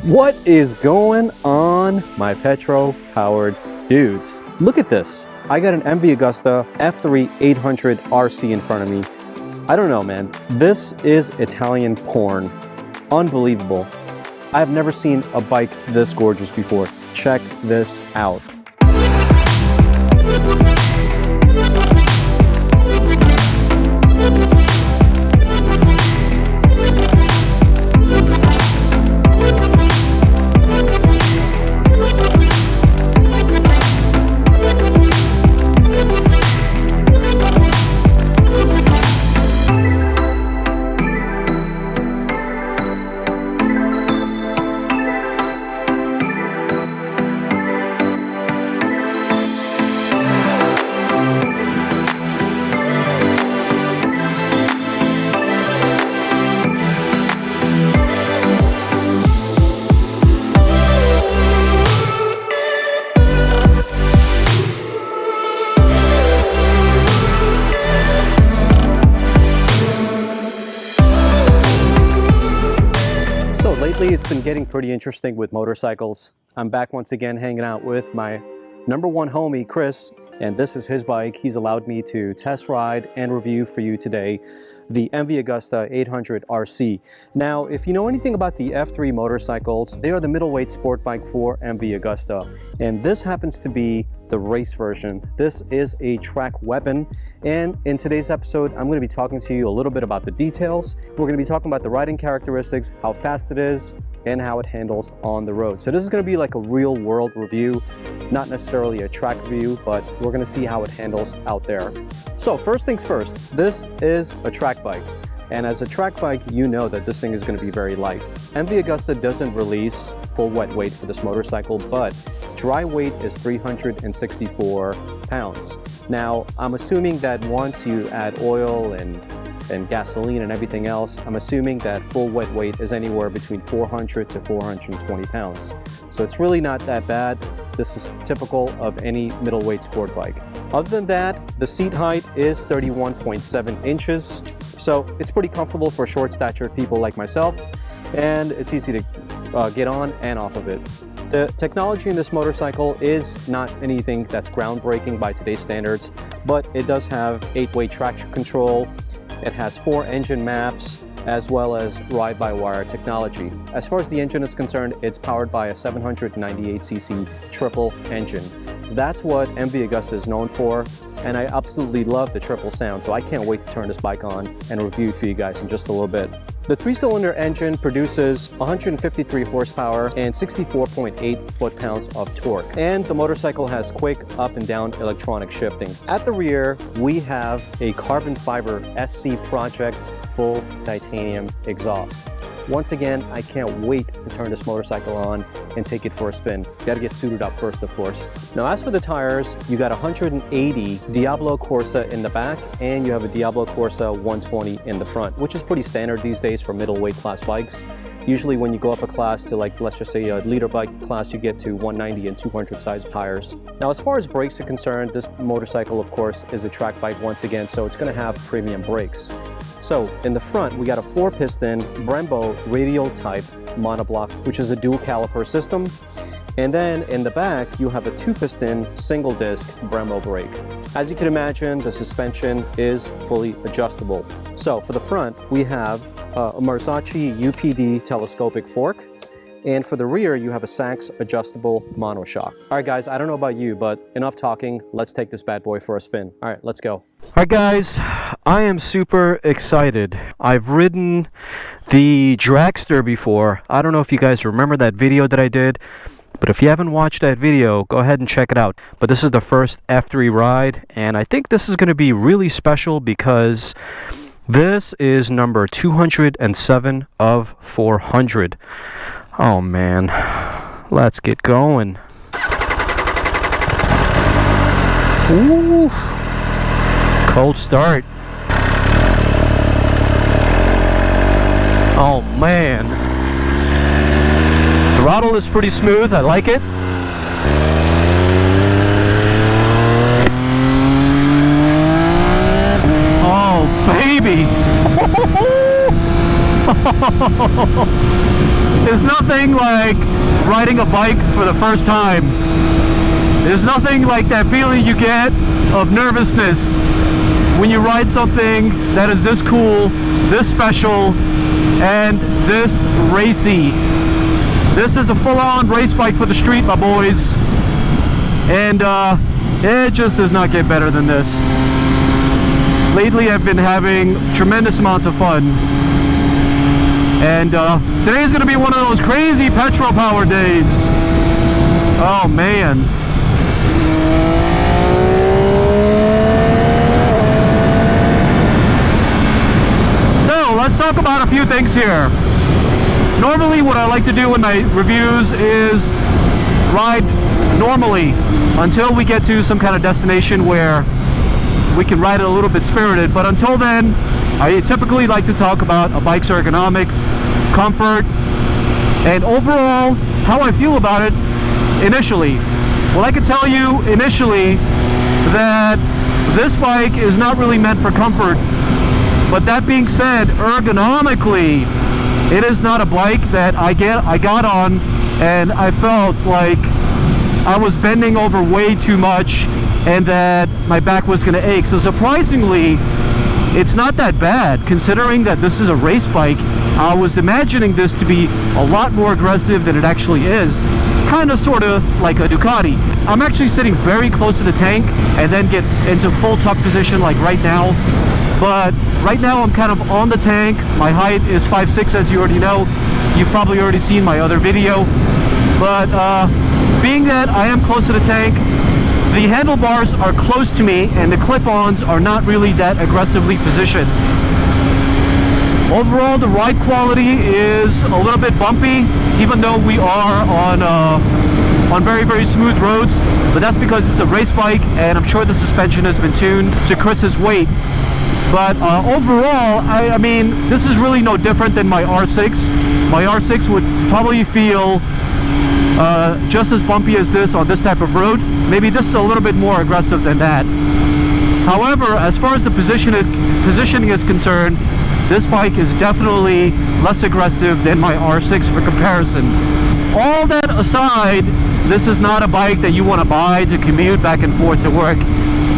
What is going on, my petro-powered dudes? Look at this. I got an MV Agusta F3 800 RC in front of me. I don't know, man. This is Italian porn. Unbelievable. I have never seen a bike this gorgeous before. Check this out. Lately, it's been getting pretty interesting with motorcycles. I'm back once again hanging out with my #1 homie, Chris, and this is his bike. He's allowed me to test ride and review for you today the MV Agusta 800 RC. Now, if you know anything about the F3 motorcycles, they are the middleweight sport bike for MV Agusta, and this happens to be the race version. This is a track weapon, and in today's episode, I'm going to be talking to you a little bit about the details. We're going to be talking about the riding characteristics, how fast it is, and how it handles on the road. So this is going to be like a real world review, not necessarily a track review, but we're going to see how it handles out there. So first things first, this is a track bike. And as a track bike, you know that this thing is going to be very light. MV Agusta doesn't release full wet weight for this motorcycle, but dry weight is 364 pounds. Now, I'm assuming that once you add oil and gasoline and everything else, I'm assuming that full wet weight is anywhere between 400 to 420 pounds. So it's really not that bad. This is typical of any middleweight sport bike. Other than that, the seat height is 31.7 inches. So it's pretty comfortable for short-statured people like myself, and it's easy to get on and off of it. The technology in this motorcycle is not anything that's groundbreaking by today's standards, but it does have 8-way traction control. It has 4 engine maps, as well as ride-by-wire technology. As far as the engine is concerned, it's powered by a 798cc triple engine. That's what MV Agusta is known for, and I absolutely love the triple sound, so I can't wait to turn this bike on and review it for you guys in just a little bit. The 3-cylinder engine produces 153 horsepower and 64.8 foot-pounds of torque, and the motorcycle has quick up and down electronic shifting. At the rear, we have a carbon fiber SC Project full titanium exhaust. Once again, I can't wait to turn this motorcycle on and take it for a spin. Gotta get suited up first, of course. Now, as for the tires, you got 180 Diablo Corsa in the back, and you have a Diablo Corsa 120 in the front, which is pretty standard these days for middleweight class bikes. Usually when you go up a class to, like, let's just say a leader bike class, you get to 190 and 200 size tires. Now, as far as brakes are concerned, this motorcycle, of course, is a track bike once again, so it's gonna have premium brakes. So in the front, we got a 4-piston Brembo radial type monoblock, which is a dual caliper system. And then in the back, you have a 2-piston single disc Brembo brake. As you can imagine, the suspension is fully adjustable. So for the front, we have a Marzocchi UPD telescopic fork. And for the rear, you have a Sachs adjustable monoshock. All right, guys, I don't know about you, but enough talking. Let's take this bad boy for a spin. All right, let's go. All right, guys, I am super excited. I've ridden the Dragster before. I don't know if you guys remember that video that I did, but if you haven't watched that video, go ahead and check it out. But this is the first F3 ride, and I think this is going to be really special because this is number 207 of 400. Oh man, let's get going. Ooh, cold start. Oh man, throttle is pretty smooth, I like it. Oh baby. There's nothing like riding a bike for the first time. There's nothing like that feeling you get of nervousness when you ride something that is this cool, this special, and this racy. This is a full-on race bike for the street, my boys. And it just does not get better than this. Lately I've been having tremendous amounts of fun. And today is going to be one of those crazy petrol power days. Oh man. So let's talk about a few things here. Normally what I like to do in my reviews is ride normally until we get to some kind of destination where we can ride it a little bit spirited. But until then, I typically like to talk about a bike's ergonomics, comfort, and overall how I feel about it initially. Well, I can tell you initially that this bike is not really meant for comfort. But that being said, ergonomically, it is not a bike that I got on and I felt like I was bending over way too much and that my back was going to ache. So surprisingly, it's not that bad considering that this is a race bike. I was imagining this to be a lot more aggressive than it actually is. Kind of sort of like a Ducati. I'm actually sitting very close to the tank and then get into full tuck position like right now. But right now I'm kind of on the tank. My height is 5'6", as you already know. You've probably already seen my other video. But being that I am close to the tank, the handlebars are close to me and the clip-ons are not really that aggressively positioned. Overall, the ride quality is a little bit bumpy, even though we are on very, very smooth roads. But that's because it's a race bike and I'm sure the suspension has been tuned to Chris's weight. But overall, I mean, this is really no different than my R6. My R6 would probably feel just as bumpy as this on this type of road. Maybe this is a little bit more aggressive than that. However, as far as the positioning is concerned, this bike is definitely less aggressive than my R6 for comparison. All that aside, this is not a bike that you want to buy to commute back and forth to work.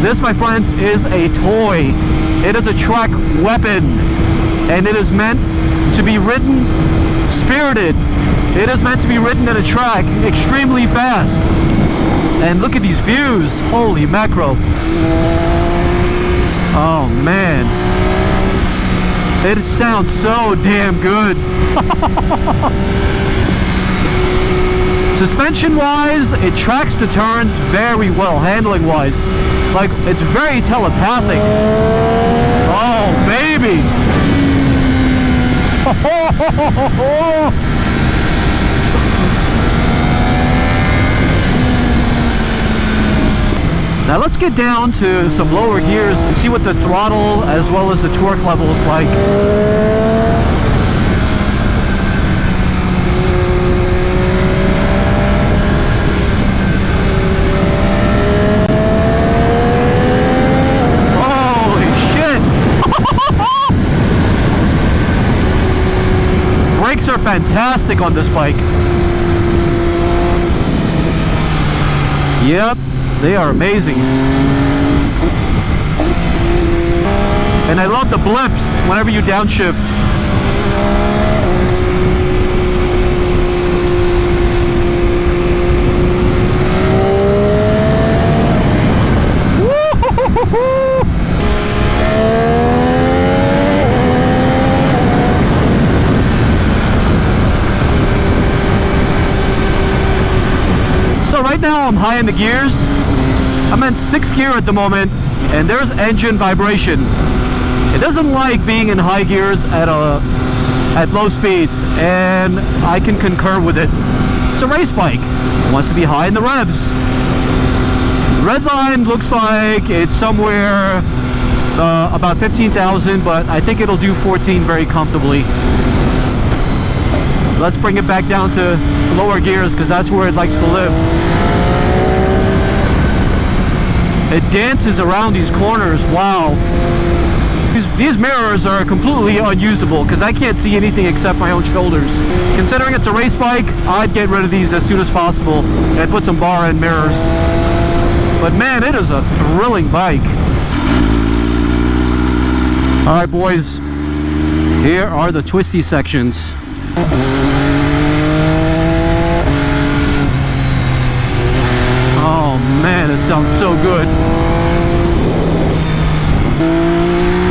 This, my friends, is a toy. It is a track weapon, and it is meant to be ridden spirited. It is meant to be ridden in a track extremely fast. And look at these views. Holy macro. Oh man. It sounds so damn good. Suspension wise, it tracks the turns very well, handling wise. Like, it's very telepathic. Oh baby. Now let's get down to some lower gears and see what the throttle as well as the torque level is like. Holy shit! Brakes are fantastic on this bike. Yep. They are amazing. And I love the blips whenever you downshift. So right now I'm high in the gears. I'm in 6th gear at the moment, and there's engine vibration. It doesn't like being in high gears at low speeds, and I can concur with it. It's a race bike. It wants to be high in the revs. Red line looks like it's somewhere about 15,000, but I think it'll do 14 very comfortably. Let's bring it back down to lower gears because that's where it likes to live. It dances around these corners. Wow. These mirrors are completely unusable because I can't see anything except my own shoulders. Considering it's a race bike, I'd get rid of these as soon as possible and put some bar and mirrors. But man, it is a thrilling bike. Alright boys, here are the twisty sections. Oh man, it sounds so good.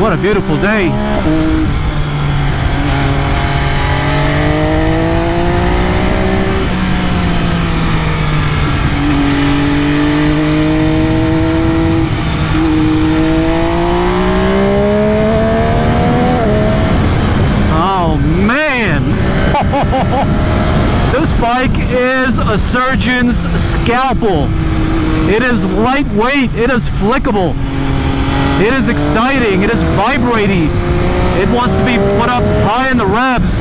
What a beautiful day. Oh man. This bike is a surgeon's scalpel. It is lightweight, it is flickable. It is exciting, it is vibrating. It wants to be put up high in the revs.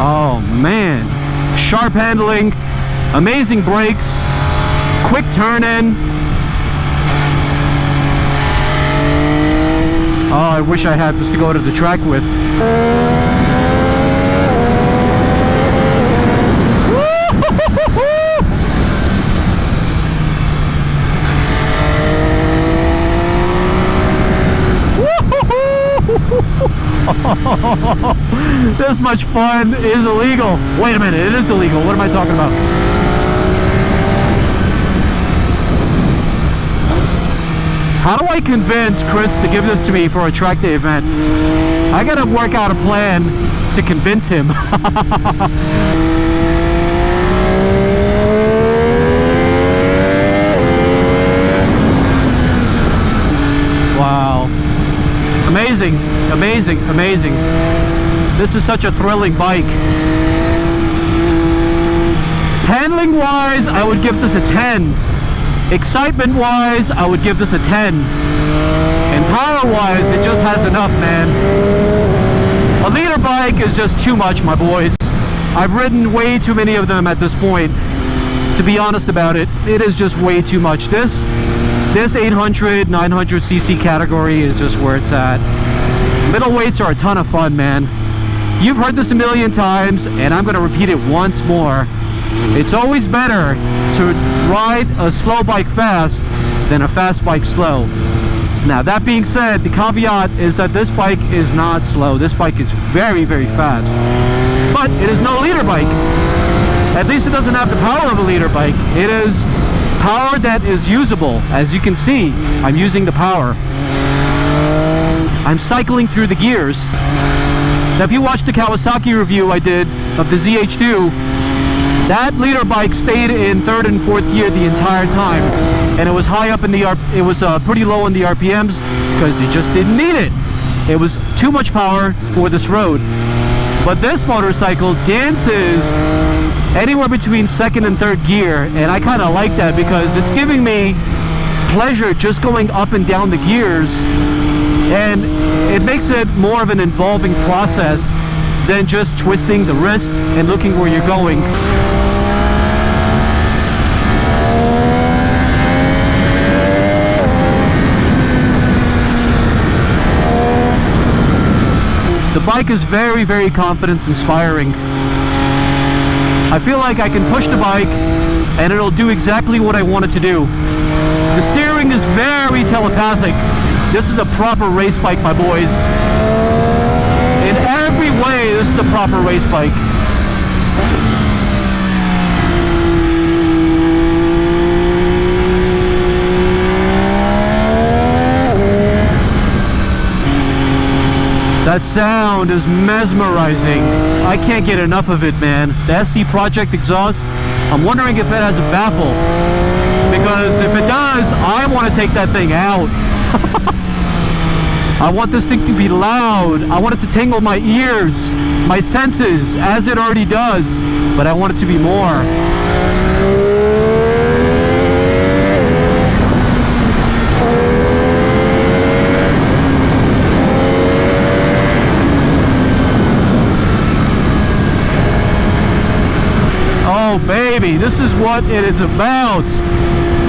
Oh man, sharp handling, amazing brakes, quick turn in. Oh, I wish I had this to go to the track with. This much fun is illegal. Wait a minute, it is illegal. What am I talking about? How do I convince Chris to give this to me for a track day event? I gotta work out a plan to convince him. Wow. Amazing, amazing, amazing. This is such a thrilling bike. Handling wise, I would give this a 10. Excitement wise, I would give this a 10. And power wise, it just has enough, man. A liter bike is just too much, my boys. I've ridden way too many of them at this point. To be honest about it, it is just way too much. This 800, 900cc category is just where it's at. Middleweights are a ton of fun, man. You've heard this a million times, and I'm going to repeat it once more. It's always better to ride a slow bike fast than a fast bike slow. Now, that being said, the caveat is that this bike is not slow. This bike is very, very fast. But it is no liter bike. At least it doesn't have the power of a liter bike. It is power that is usable. As you can see, I'm using the power. I'm cycling through the gears. Now, if you watched the Kawasaki review I did of the ZH2, that liter bike stayed in 3rd and 4th gear the entire time, and it was high up in the it was pretty low in the RPMs because it just didn't need it. It was too much power for this road. But this motorcycle dances anywhere between 2nd and 3rd gear, and I kind of like that because it's giving me pleasure just going up and down the gears, and it makes it more of an involving process than just twisting the wrist and looking where you're going. The bike is very, very confidence inspiring. I feel like I can push the bike and it'll do exactly what I want it to do. The steering is very telepathic. This is a proper race bike, my boys. In every way, this is a proper race bike. That sound is mesmerizing. I can't get enough of it, man. The SC Project exhaust, I'm wondering if it has a baffle. Because if it does, I want to take that thing out. I want this thing to be loud. I want it to tingle my ears, my senses, as it already does. But I want it to be more. Oh, baby, this is what it is about.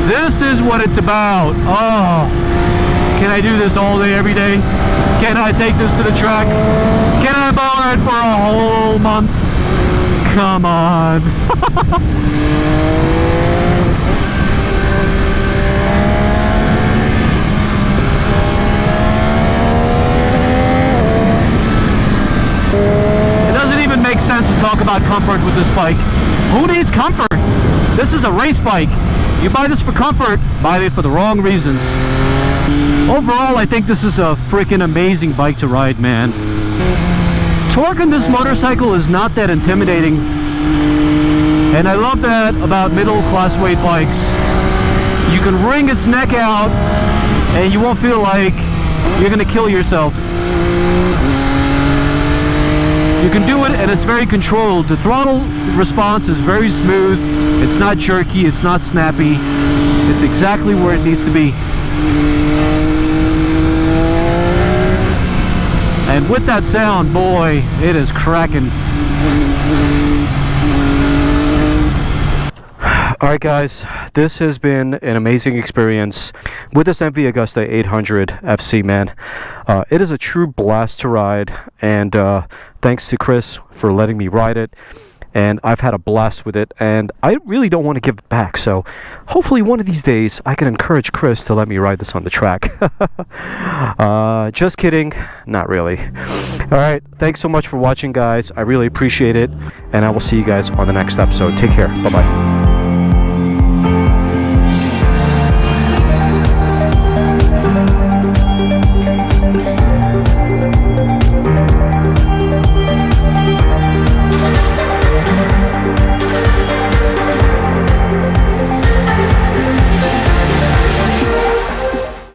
This is what it's about. Oh, can I do this all day, every day? Can I take this to the track? Can I borrow it for a whole month? Come on. It doesn't even make sense to talk about comfort with this bike. Who needs comfort? This is a race bike. You buy this for comfort, buy it for the wrong reasons. Overall, I think this is a freaking amazing bike to ride, man. Torque on this motorcycle is not that intimidating. And I love that about middle class weight bikes. You can wring its neck out and you won't feel like you're gonna kill yourself. You can do it and it's very controlled. The throttle response is very smooth. It's not jerky, it's not snappy. It's exactly where it needs to be. And with that sound, boy, it is cracking. Alright guys, this has been an amazing experience with this MV Agusta 800 FC, man. It is a true blast to ride, and thanks to Chris for letting me ride it. And I've had a blast with it, and I really don't want to give it back, so hopefully one of these days I can encourage Chris to let me ride this on the track. Just kidding, not really. Alright, thanks so much for watching, guys. I really appreciate it, and I will see you guys on the next episode. Take care. Bye-bye.